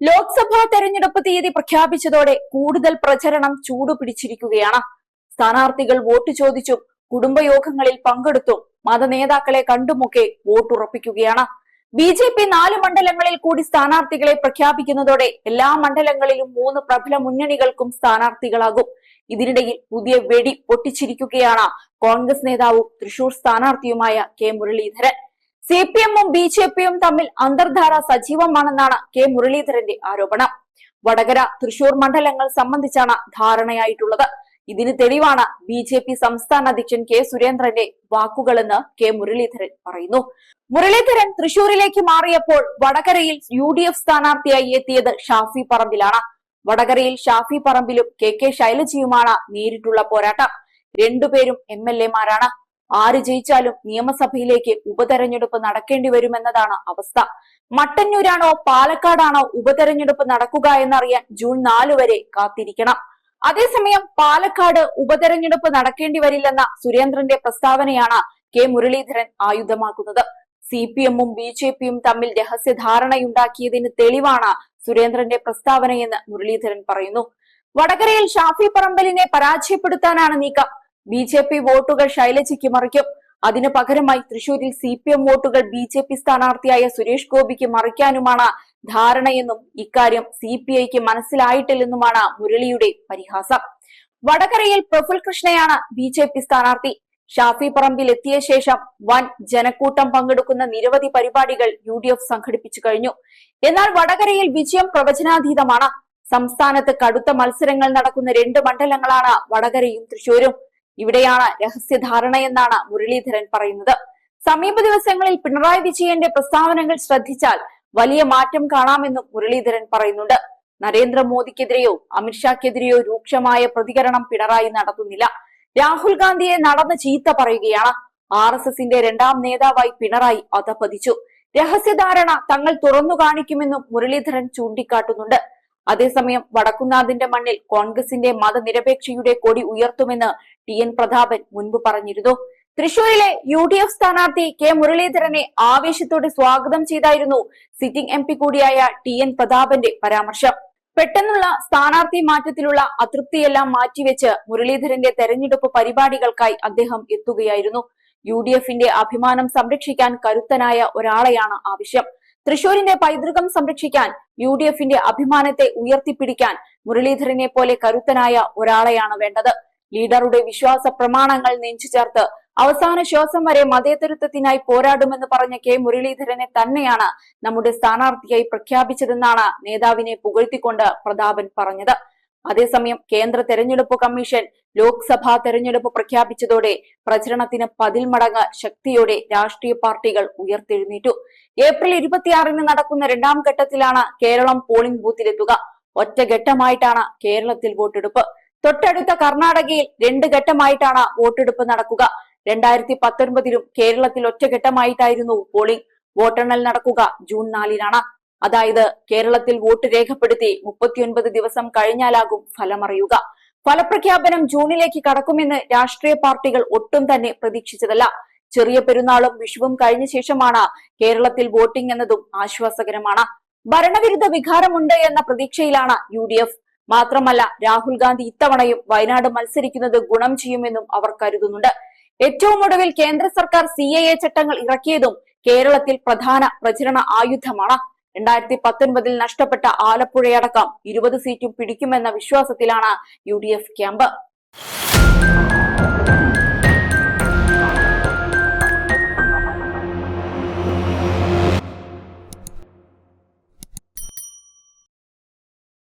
ലോക്സഭാ തെരഞ്ഞെടുപ്പ് തീയതി പ്രഖ്യാപിച്ചതോടെ കൂടുതൽ പ്രചരണം ചൂടുപിടിച്ചിരിക്കുകയാണ്. സ്ഥാനാർത്ഥികൾ വോട്ട് ചോദിച്ചും കുടുംബയോഗങ്ങളിൽ പങ്കെടുത്തും മതനേതാക്കളെ കണ്ടുമൊക്കെ വോട്ടുറപ്പിക്കുകയാണ്. BJP 4 മണ്ഡലങ്ങളിൽ കൂടി സ്ഥാനാർത്ഥികളെ പ്രഖ്യാപിക്കുന്നതോടെ എല്ലാ മണ്ഡലങ്ങളിലും 3 പ്രബല മുന്നണികൾക്കും സ്ഥാനാർത്ഥികളാകും. ഇതിനിടയിൽ പുതിയ വെടി പൊട്ടിച്ചിരിക്കുകയാണ് കോൺഗ്രസ് നേതാവും തൃശൂർ സ്ഥാനാർത്ഥിയുമായ കെ മുരളീധരൻ. CPM-ഉം BJP-യും തമ്മിൽ അന്തർധാര സജീവമാണെന്നാണ് കെ മുരളീധരന്റെ ആരോപണം. വടകര, തൃശൂർ മണ്ഡലങ്ങൾ സംബന്ധിച്ചാണ് ധാരണയായിട്ടുള്ളത്. ഇതിന് തെളിവാണ് BJP സംസ്ഥാന അധ്യക്ഷൻ കെ സുരേന്ദ്രന്റെ വാക്കുകളെന്ന് കെ മുരളീധരൻ പറയുന്നു. മുരളീധരൻ തൃശൂരിലേക്ക് മാറിയപ്പോൾ വടകരയിൽ UDF സ്ഥാനാർത്ഥിയായി എത്തിയത് ഷാഫി പറമ്പിലാണ്. വടകരയിൽ ഷാഫി പറമ്പിലും KK ശൈലജയുമാണ് നേരിട്ടുള്ള പോരാട്ടം. രണ്ടുപേരും MLA-മാരാണ്. ആര് ജയിച്ചാലും നിയമസഭയിലേക്ക് ഉപതെരഞ്ഞെടുപ്പ് നടക്കേണ്ടി വരുമെന്നതാണ് അവസ്ഥ. മട്ടന്നൂരാണോ പാലക്കാടാണോ ഉപതെരഞ്ഞെടുപ്പ് നടക്കുക എന്നറിയാൻ ജൂൺ 4 വരെ കാത്തിരിക്കണം. അതേസമയം പാലക്കാട് ഉപതെരഞ്ഞെടുപ്പ് നടക്കേണ്ടി വരില്ലെന്ന സുരേന്ദ്രന്റെ പ്രസ്താവനയാണ് കെ മുരളീധരൻ ആയുധമാക്കുന്നത്. CPM-ഉം BJP-യും തമ്മിൽ രഹസ്യധാരണയുണ്ടാക്കിയതിന് തെളിവാണ് സുരേന്ദ്രന്റെ പ്രസ്താവനയെന്ന് മുരളീധരൻ പറയുന്നു. വടകരയിൽ ഷാഫി പറമ്പലിനെ പരാജയപ്പെടുത്താനാണ് നീക്കം. BJP വോട്ടുകൾ ശൈലജയ്ക്ക് മറിക്കും. അതിനു പകരമായി തൃശൂരിൽ CPM വോട്ടുകൾ BJP സ്ഥാനാർത്ഥിയായ സുരേഷ് ഗോപിക്ക് മറിക്കാനുമാണ് ധാരണയെന്നും ഇക്കാര്യം CPIക്ക് മനസ്സിലായിട്ടില്ലെന്നുമാണ് മുരളിയുടെ പരിഹാസം. വടകരയിൽ പ്രഫുൽ കൃഷ്ണയാണ് BJP സ്ഥാനാർത്ഥി. ഷാഫി പറമ്പിൽ എത്തിയ ശേഷം വൻ ജനക്കൂട്ടം പങ്കെടുക്കുന്ന നിരവധി പരിപാടികൾ UDF സംഘടിപ്പിച്ചു കഴിഞ്ഞു. എന്നാൽ വടകരയിൽ വിജയം പ്രവചനാതീതമാണ്. സംസ്ഥാനത്ത് കടുത്ത മത്സരങ്ങൾ നടക്കുന്ന 2 മണ്ഡലങ്ങളാണ് വടകരയും തൃശൂരും. ഇവിടെയാണ് രഹസ്യധാരണയെന്നാണ് മുരളീധരൻ പറയുന്നത്. സമീപ ദിവസങ്ങളിൽ പിണറായി വിജയന്റെ പ്രസ്താവനകൾ ശ്രദ്ധിച്ചാൽ വലിയ മാറ്റം കാണാമെന്നും മുരളീധരൻ പറയുന്നുണ്ട്. നരേന്ദ്രമോദിക്കെതിരെയോ അമിത്ഷാക്കെതിരെയോ രൂക്ഷമായ പ്രതികരണം പിണറായി നടത്തുന്നില്ല. രാഹുൽ ഗാന്ധിയെ നടന്ന് ചീത്ത പറയുകയാണ്. RSSന്റെ 2ാം നേതാവായി പിണറായി അധപതിച്ചു. രഹസ്യധാരണ തങ്ങൾ തുറന്നു കാണിക്കുമെന്നും മുരളീധരൻ ചൂണ്ടിക്കാട്ടുന്നുണ്ട്. അതേസമയം വടക്കുന്നാഥിന്റെ മണ്ണിൽ കോൺഗ്രസിന്റെ മതനിരപേക്ഷയുടെ കൊടി ഉയർത്തുമെന്ന് TN പ്രതാപൻ മുൻപ് പറഞ്ഞിരുന്നു. തൃശൂരിലെ UDF സ്ഥാനാർത്ഥി കെ മുരളീധരനെ ആവേശത്തോടെ സ്വാഗതം ചെയ്തായിരുന്നു സിറ്റിംഗ് MP കൂടിയായ TN പ്രതാപന്റെ പരാമർശം. പെട്ടെന്നുള്ള സ്ഥാനാർത്ഥി മാറ്റത്തിലുള്ള അതൃപ്തിയെല്ലാം മാറ്റിവെച്ച് മുരളീധരന്റെ തെരഞ്ഞെടുപ്പ് പരിപാടികൾക്കായി അദ്ദേഹം എത്തുകയായിരുന്നു. UDFന്റെ അഭിമാനം സംരക്ഷിക്കാൻ കരുത്തനായ ഒരാളെയാണ് ആവശ്യം. തൃശൂരിന്റെ പൈതൃകം സംരക്ഷിക്കാൻ UDFന്റെ അഭിമാനത്തെ ഉയർത്തിപ്പിടിക്കാൻ മുരളീധരനെ പോലെ കരുത്തനായ ഒരാളെയാണ് വേണ്ടത്. ലീഡറുടെ വിശ്വാസ പ്രമാണങ്ങൾ നെഞ്ചുചേർത്ത് അവസാന ശ്വാസം വരെ മതേതരത്വത്തിനായി പോരാടുമെന്ന് പറഞ്ഞ കെ മുരളീധരനെ തന്നെയാണ് നമ്മുടെ സ്ഥാനാർത്ഥിയായി പ്രഖ്യാപിച്ചതെന്നാണ് നേതാവിനെ പുകഴ്ത്തിക്കൊണ്ട് പ്രതാപൻ പറഞ്ഞത്. അതേസമയം കേന്ദ്ര തെരഞ്ഞെടുപ്പ് കമ്മീഷൻ ലോക്സഭാ തെരഞ്ഞെടുപ്പ് പ്രഖ്യാപിച്ചതോടെ പ്രചരണത്തിന് 10 മടങ്ങ് ശക്തിയോടെ രാഷ്ട്രീയ പാർട്ടികൾ ഉയർത്തെഴുന്നേറ്റു. ഏപ്രിൽ 26-ന് നടക്കുന്ന 2ാം ഘട്ടത്തിലാണ് കേരളം പോളിംഗ് ബൂത്തിലെത്തുക. ഒറ്റഘട്ടമായിട്ടാണ് കേരളത്തിൽ വോട്ടെടുപ്പ്. തൊട്ടടുത്ത കർണാടകയിൽ 2 ഘട്ടമായിട്ടാണ് വോട്ടെടുപ്പ് നടക്കുക. 2019-ലും കേരളത്തിൽ ഒറ്റഘട്ടമായിട്ടായിരുന്നു പോളിംഗ്. വോട്ടെണ്ണൽ നടക്കുക ജൂൺ 4-നാണ്. അതായത് കേരളത്തിൽ വോട്ട് രേഖപ്പെടുത്തി 39 ദിവസം കഴിഞ്ഞാലാകും ഫലമറിയുക. ഫലപ്രഖ്യാപനം ജൂണിലേക്ക് കടക്കുമെന്ന് രാഷ്ട്രീയ പാർട്ടികൾ ഒട്ടും തന്നെ പ്രതീക്ഷിച്ചതല്ല. ചെറിയ പെരുന്നാളും വിഷുവും കഴിഞ്ഞ ശേഷമാണ് കേരളത്തിൽ വോട്ടിംഗ് എന്നതും ആശ്വാസകരമാണ്. ഭരണവിരുദ്ധ വികാരമുണ്ട് എന്ന പ്രതീക്ഷയിലാണ് UDF. മാത്രമല്ല രാഹുൽ ഗാന്ധി ഇത്തവണയും വയനാട് മത്സരിക്കുന്നത് ഗുണം ചെയ്യുമെന്നും അവർ കരുതുന്നുണ്ട്. ഏറ്റവും ഒടുവിൽ കേന്ദ്ര സർക്കാർ CAA ചട്ടങ്ങൾ ഇറക്കിയതും കേരളത്തിൽ പ്രധാന പ്രചരണ ആയുധമാണ്. 2019-ൽ നഷ്ടപ്പെട്ട ആലപ്പുഴയടക്കം 20 സീറ്റും പിടിക്കുമെന്ന വിശ്വാസത്തിലാണ് UDF ക്യാമ്പ്.